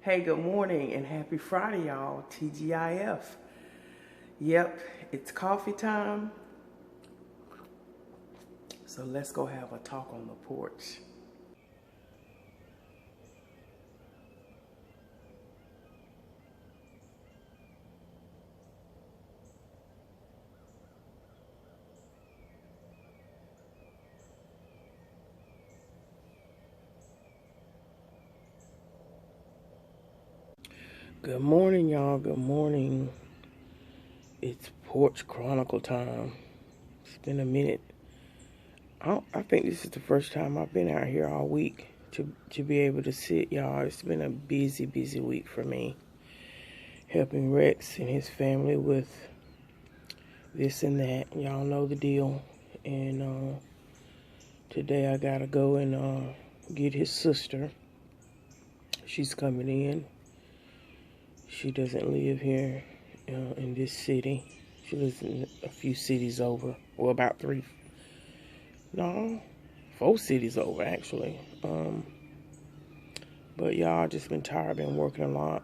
Hey, good morning and happy Friday, y'all. TGIF. Yep, it's coffee time. So let's go have a talk on the porch. Good morning, y'all. Good morning. It's Porch Chronicle time. It's been a minute. I think this is the first time I've been out here all week to be able to sit, y'all. It's been a busy week for me. Helping Rex and his family with this and that. Y'all know the deal. And today I gotta go and get his sister. She's coming in. She doesn't live here in this city. She lives in a few cities over. Well, about 4 cities over, actually. But y'all, just been tired, been working a lot.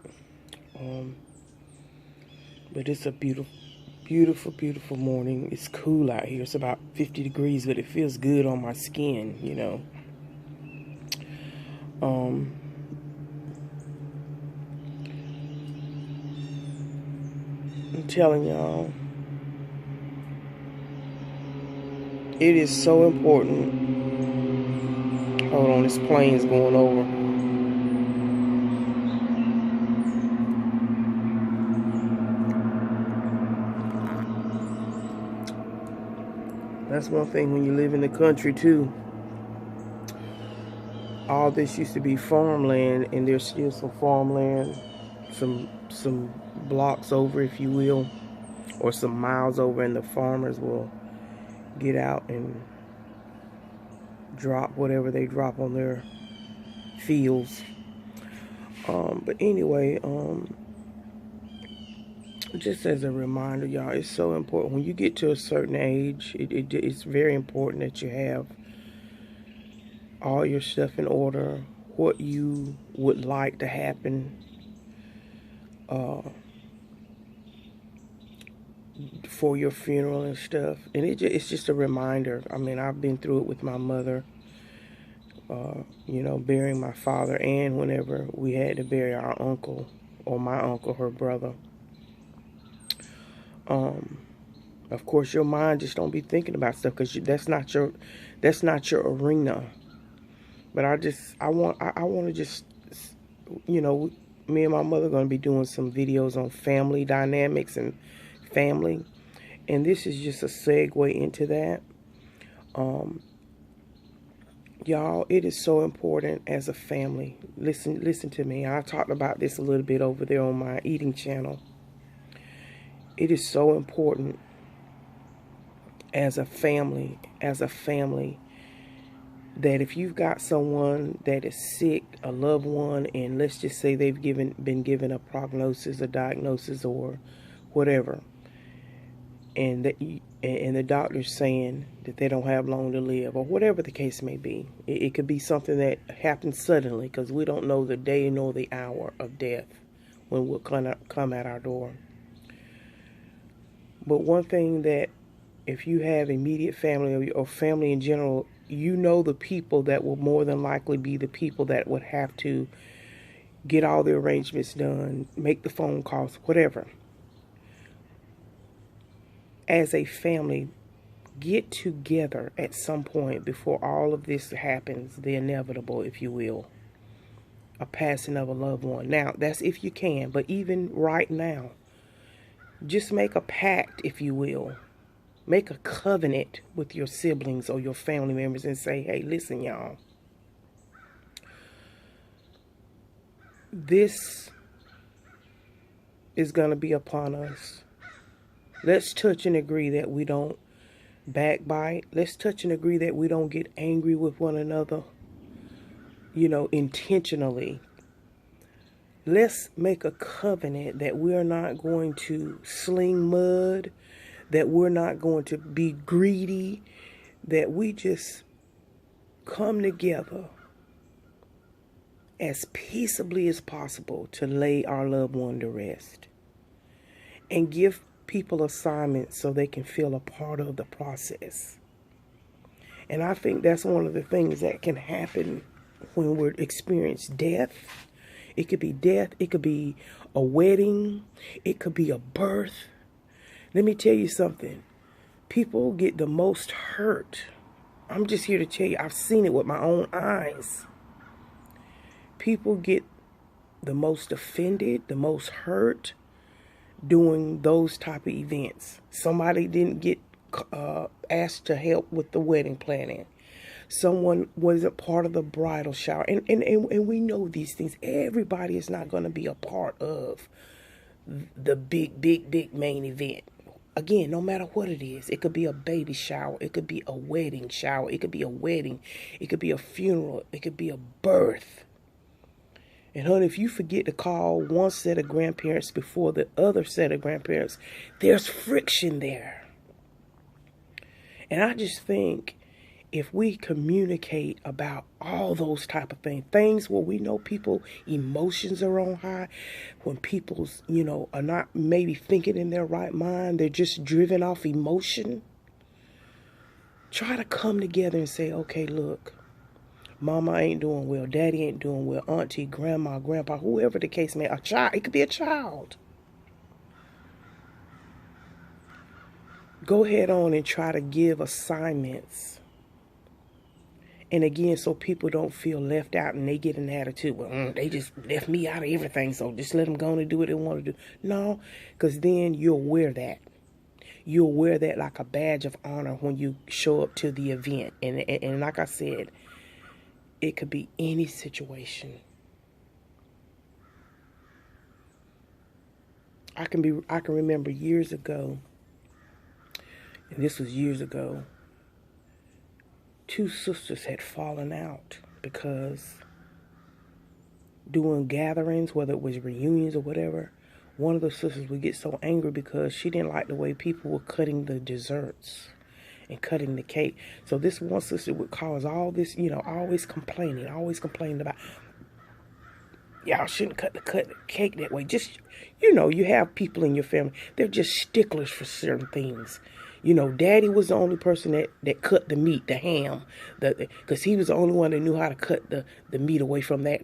But it's a beautiful morning. It's cool out here. It's about 50 degrees, but it feels good on my skin, you know. I'm telling y'all, it is so important. Hold on, this plane's going over. That's one thing when you live in the country too. All this used to be farmland, and there's still some farmland, some blocks over, if you will, or some miles over, and the farmers will get out and drop whatever they drop on their fields. But anyway, just as a reminder, y'all, it's so important when you get to a certain age. It's very important that you have all your stuff in order, what you would like to happen for your funeral and stuff. And it's just a reminder. I mean, I've been through it with my mother, you know, burying my father, and whenever we had to bury our uncle, or my uncle, her brother. Of course, your mind just don't be thinking about stuff because that's not your arena. But I want to just, you know, me and my mother are going to be doing some videos on family dynamics and family, and this is just a segue into that. Y'all, it is so important as a family. Listen to me. I talked about this a little bit over there on my eating channel. It is so important as a family, that if you've got someone that is sick, a loved one, and let's just say they've been given a prognosis, a diagnosis, or whatever, and the doctor's saying that they don't have long to live, or whatever the case may be. It could be something that happens suddenly, because we don't know the day nor the hour of death when we'll come at our door. But one thing that, if you have immediate family or family in general, you know the people that will more than likely be the people that would have to get all the arrangements done, make the phone calls, whatever. As a family, get together at some point before all of this happens, the inevitable, if you will, a passing of a loved one. Now, that's if you can, but even right now, just make a pact, if you will. Make a covenant with your siblings or your family members and say, hey, listen, y'all, this is going to be upon us. Let's touch and agree that we don't backbite. Let's touch and agree that we don't get angry with one another, you know, intentionally. Let's make a covenant that we're not going to sling mud, that we're not going to be greedy, that we just come together as peaceably as possible to lay our loved one to rest and give people assignments so they can feel a part of the process. And I think that's one of the things that can happen when we experience death. It could be death, it could be a wedding, it could be a birth. Let me tell you something. People get the most hurt. I'm just here to tell you, I've seen it with my own eyes. People get the most offended, the most hurt doing those type of events. Somebody didn't get asked to help with the wedding planning. Someone wasn't part of the bridal shower. And we know these things. Everybody is not going to be a part of the big main event. Again, no matter what it is, it could be a baby shower. It could be a wedding shower. It could be a wedding. It could be a funeral. It could be a birth. And honey, if you forget to call one set of grandparents before the other set of grandparents, there's friction there. And I just think if we communicate about all those type of things where we know people emotions are on high, when people's, are not maybe thinking in their right mind, they're just driven off emotion. Try to come together and say, okay, look, mama ain't doing well, daddy ain't doing well, auntie, grandma, grandpa, whoever the case may be, a child, it could be a child. Go ahead on and try to give assignments. And again, so people don't feel left out and they get an attitude, well, they just left me out of everything, so just let them go and do what they want to do. No, because then you'll wear that. You'll wear that like a badge of honor when you show up to the event. And like I said, it could be any situation. I can remember years ago, and this was years ago, two sisters had fallen out because doing gatherings, whether it was reunions or whatever, one of the sisters would get so angry because she didn't like the way people were cutting the desserts and cutting the cake. So this one sister would cause all this, always complaining about, y'all shouldn't cut the cake that way. Just, you have people in your family, they're just sticklers for certain things. Daddy was the only person that cut the meat, the ham, because he was the only one that knew how to cut the meat away from that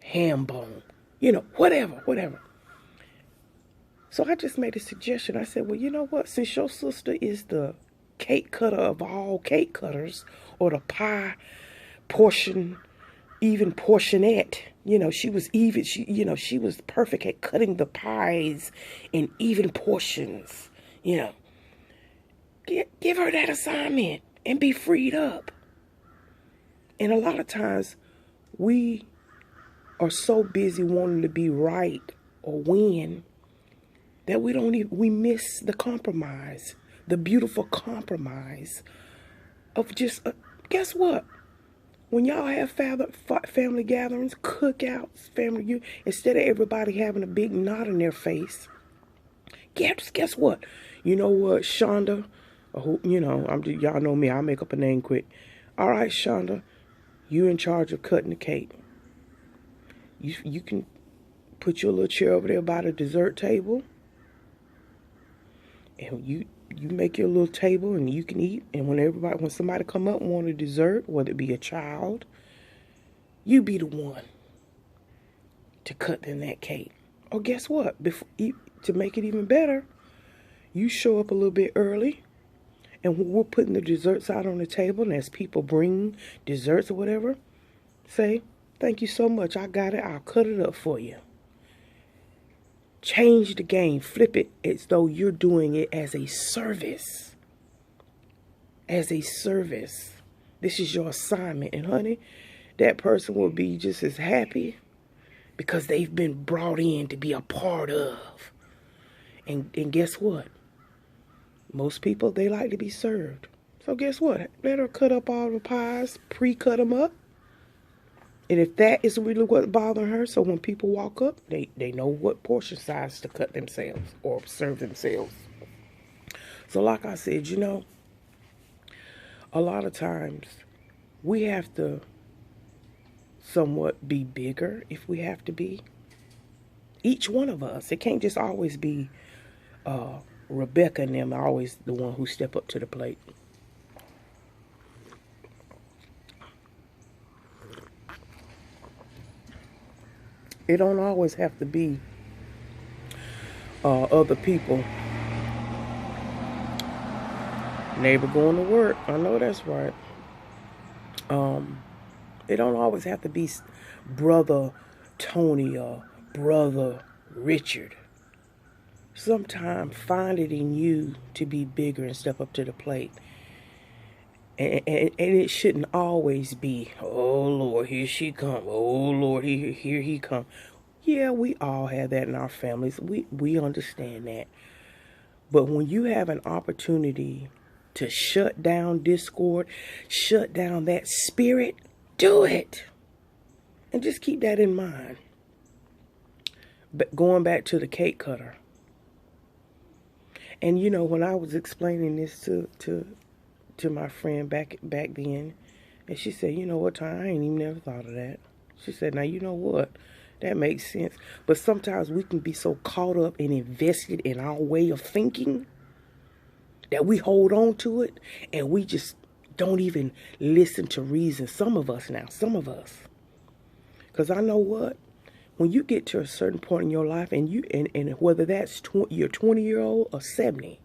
ham bone. Whatever. So I just made a suggestion. I said, well, you know what? Since your sister is the cake cutter of all cake cutters, or the pie portion, even portionette, she was even, she was perfect at cutting the pies in even portions, Give her that assignment and be freed up. And a lot of times we are so busy wanting to be right or win that we miss the compromise, the beautiful compromise of just, guess what? When y'all have family gatherings, cookouts, instead of everybody having a big knot in their face, guess what? You know what, Shonda? Y'all know me, I'll make up a name quick. All right, Shonda, you in charge of cutting the cake. You can put your little chair over there by the dessert table, and you make your little table and you can eat. And when somebody come up and want a dessert, whether it be a child, you be the one to cut them that cake. Or guess what? To make it even better, you show up a little bit early. And when we're putting the desserts out on the table, and as people bring desserts or whatever, say, thank you so much. I got it. I'll cut it up for you. Change the game. Flip it as though you're doing it as a service. As a service. This is your assignment. And honey, that person will be just as happy because they've been brought in to be a part of. And guess what? Most people, they like to be served. So guess what? Let her cut up all the pies, pre-cut them up. And if that is really what's bothering her, so when people walk up, they know what portion size to cut themselves or serve themselves. So like I said, a lot of times we have to somewhat be bigger if we have to be. Each one of us. It can't just always be Rebecca and them always the one who step up to the plate. It don't always have to be other people. Neighbor going to work. I know that's right. It don't always have to be Brother Tony or Brother Richard. Sometimes find it in you to be bigger and step up to the plate. And it shouldn't always be, oh Lord, here she come. Oh Lord, here he come. Yeah, we all have that in our families. We understand that. But when you have an opportunity to shut down discord, shut down that spirit, do it. And just keep that in mind. But going back to the cake cutter. And you know, when I was explaining this to my friend back then, and she said, you know what, Tonya, I ain't even never thought of that. She said, now you know what, that makes sense. But sometimes we can be so caught up and invested in our way of thinking that we hold on to it and we just don't even listen to reason. Some of us. Because I know what, when you get to a certain point in your life, and whether that's your 20-year-old or 70,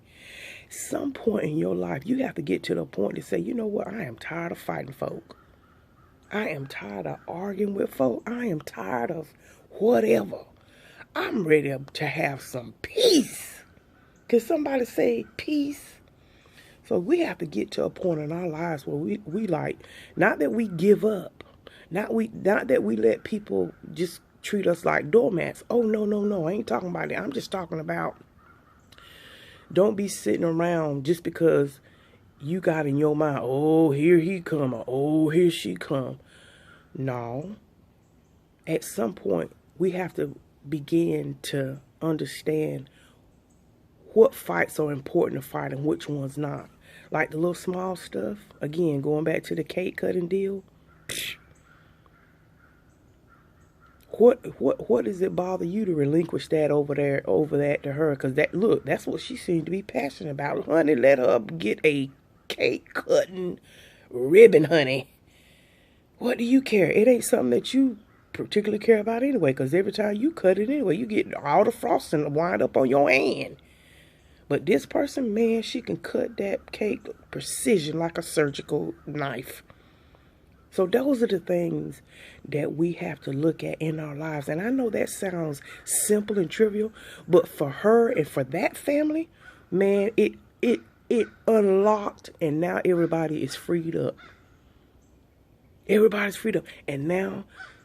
some point in your life, you have to get to the point to say, you know what, I am tired of fighting folk. I am tired of arguing with folk. I am tired of whatever. I'm ready to have some peace. Can somebody say peace? So we have to get to a point in our lives where we like, not that we give up, not that we let people just treat us like doormats. Oh, no, I ain't talking about that. I'm just talking about, don't be sitting around just because you got in your mind, oh, here he come, or oh, here she come. No. At some point, we have to begin to understand what fights are important to fight and which ones not. Like the little small stuff. Again, going back to the cake cutting deal. What does it bother you to relinquish that over that to her? Because that's what she seemed to be passionate about. Honey, let her get a cake cutting ribbon, honey. What do you care? It ain't something that you particularly care about anyway, because every time you cut it anyway, you get all the frosting wind up on your hand. But this person, man, she can cut that cake precision like a surgical knife. So those are the things that we have to look at in our lives. And I know that sounds simple and trivial, but for her and for that family, man, it unlocked, and now everybody is freed up. Everybody's freed up. And now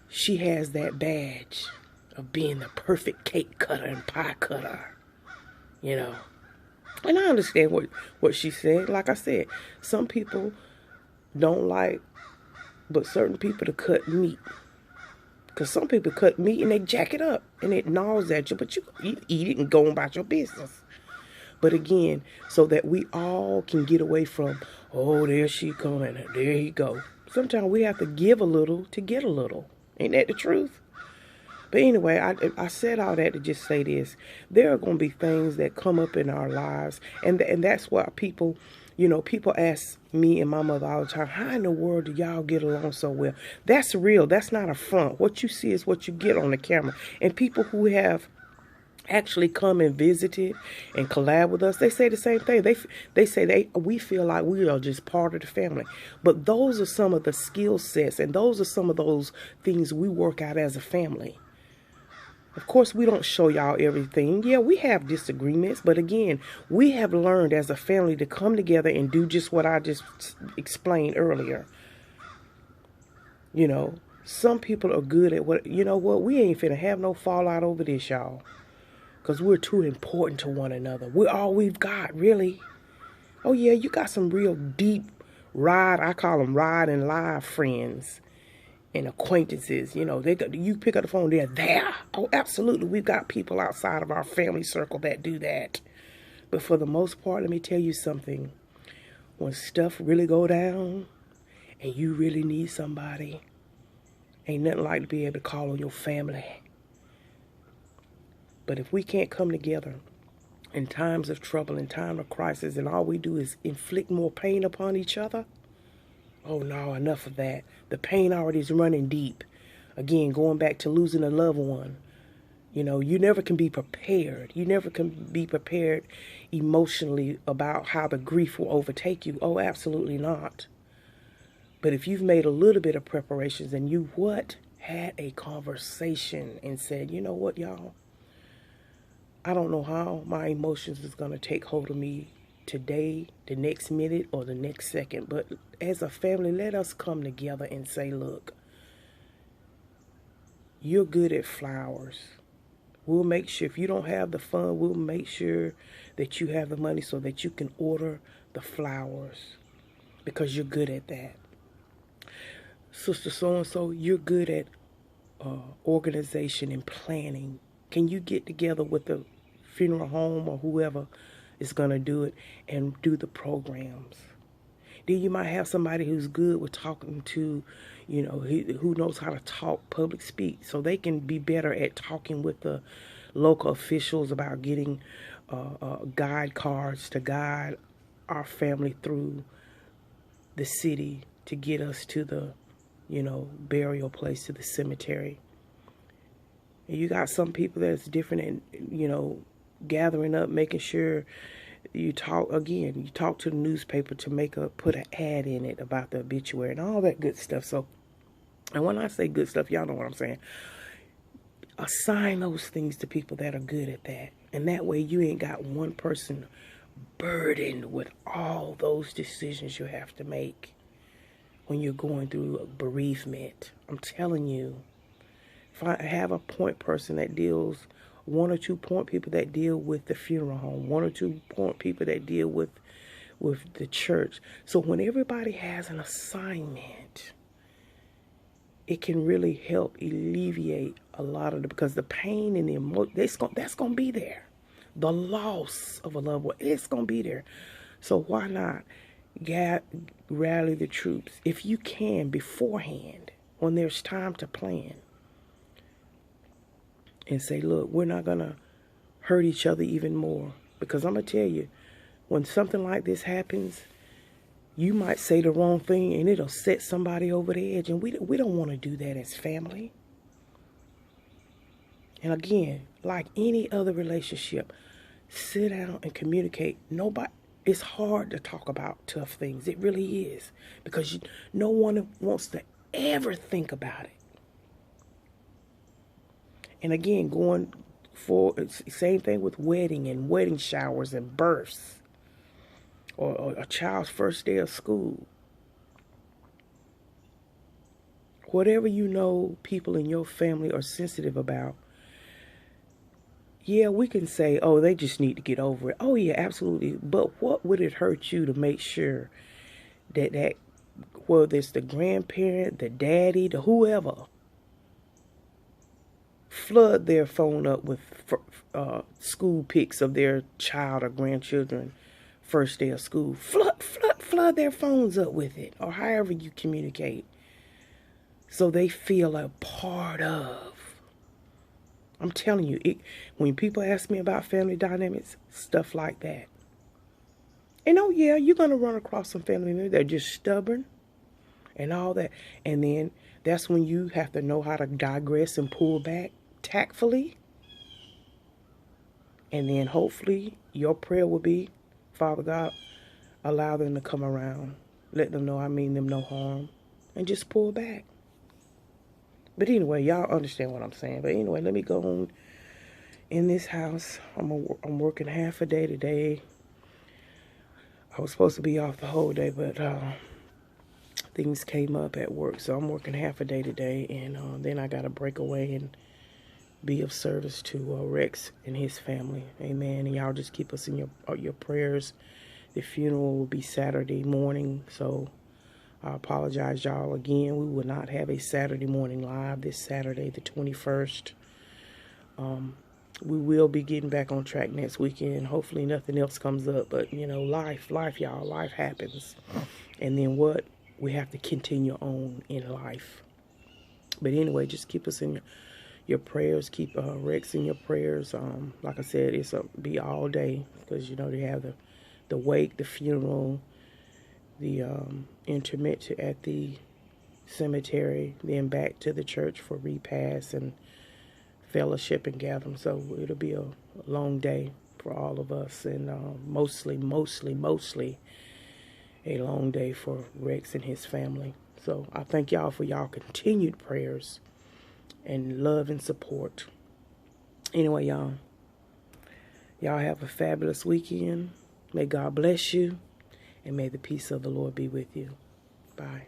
she has that badge of being the perfect cake cutter and pie cutter. You know. And I understand what she said. Like I said, some people don't like but certain people to cut meat. Because some people cut meat and they jack it up and it gnaws at you, but you eat it and go about your business. But again, so that we all can get away from, oh, there she coming, there he go. Sometimes we have to give a little to get a little. Ain't that the truth? But anyway, I said all that to just say this. There are going to be things that come up in our lives, and that's why people ask me and my mother all the time, how in the world do y'all get along so well? That's real. That's not a front. What you see is what you get on the camera. And people who have actually come and visited and collab with us, they say the same thing. They say we feel like we are just part of the family. But those are some of the skill sets, and those are some of those things we work out as a family. Of course, we don't show y'all everything. Yeah, we have disagreements, but again, we have learned as a family to come together and do just what I just explained earlier. You know, some people are good at what, you know what, we ain't finna have no fallout over this, y'all. Because we're too important to one another. We're all we've got, really. Oh yeah, you got some real deep I call them ride and live friends. And acquaintances, you know, you pick up the phone, they're there. Oh, absolutely. We've got people outside of our family circle that do that. But for the most part, let me tell you something. When stuff really go down and you really need somebody, Ain't nothing like to be able to call on your family. But if we can't come together in times of trouble, in time of crisis, and all we do is inflict more pain upon each other, oh no, enough of that. The pain already is running deep. Again, going back to losing a loved one. You know, you never can be prepared. You never can be prepared emotionally about how the grief will overtake you. Oh, absolutely not. But if you've made a little bit of preparations and you had a conversation and said, you know what, y'all? I don't know how my emotions is going to take hold of me today, the next minute, or the next second. But as a family, let us come together and say, look, you're good at flowers. We'll make sure, if you don't have the fund, we'll make sure that you have the money so that you can order the flowers, because you're good at that. Sister so-and-so, you're good at organization and planning. Can you get together with the funeral home or whoever is going to do it and do the programs? Then you might have somebody who's good with talking to, you know, who knows how to talk, public speak, so they can be better at talking with the local officials about getting guide cards to guide our family through the city to get us to the, you know, burial place, to the cemetery. And you got some people that's different and, you know, gathering up, making sure you talk to the newspaper to put an ad in it about the obituary and all that good stuff. So, and when I say good stuff, y'all know what I'm saying. Assign those things to people that are good at that. And that way you ain't got one person burdened with all those decisions you have to make when you're going through a bereavement. I'm telling you, if I have a point person that deals, 1 or 2 point people that deal with the funeral home, 1 or 2 point people that deal with the church. So when everybody has an assignment, it can really help alleviate a lot of because the pain and the emotion, that's going to be there. The loss of a loved one, it's going to be there. So why not rally the troops if you can beforehand, when there's time to plan, and say, look, we're not going to hurt each other even more. Because I'm going to tell you, when something like this happens, you might say the wrong thing and it'll set somebody over the edge. And we don't want to do that as family. And again, like any other relationship, sit down and communicate. It's hard to talk about tough things. It really is. Because no one wants to ever think about it. And again, going for same thing with wedding and wedding showers and births, or a child's first day of school. Whatever you know people in your family are sensitive about, yeah, we can say, oh, they just need to get over it. Oh, yeah, absolutely. But what would it hurt you to make sure that whether it's the grandparent, the daddy, the whoever, flood their phone up with school pics of their child or grandchildren first day of school. Flood their phones up with it, or however you communicate, so they feel a part of. I'm telling you, when people ask me about family dynamics, stuff like that. And oh yeah, you're going to run across some family members that are just stubborn and all that. And then that's when you have to know how to digress and pull back tactfully. And then hopefully your prayer will be, Father God, allow them to come around. Let them know I mean them no harm. And just pull back. But anyway, y'all understand what I'm saying. But anyway, let me go on in this house. I'm working half a day today. I was supposed to be off the whole day, but things came up at work. So I'm working half a day today. And then I got to break away and be of service to Rex and his family. Amen. And y'all just keep us in your prayers. The funeral will be Saturday morning. So I apologize, y'all. Again, we will not have a Saturday morning live this Saturday, the 21st. We will be getting back on track next weekend. Hopefully nothing else comes up. But, you know, life, y'all. Life happens. And then what? We have to continue on in life. But anyway, just keep us in your prayers. Keep Rex in your prayers. Like I said, it's be all day because you know they have the wake, the funeral, the interment at the cemetery, then back to the church for repast and fellowship and gathering. So it'll be a long day for all of us, and mostly a long day for Rex and his family. So I thank y'all for y'all continued prayers and love and support. Anyway, y'all have a fabulous weekend. May God bless you, and may the peace of the Lord be with you. Bye.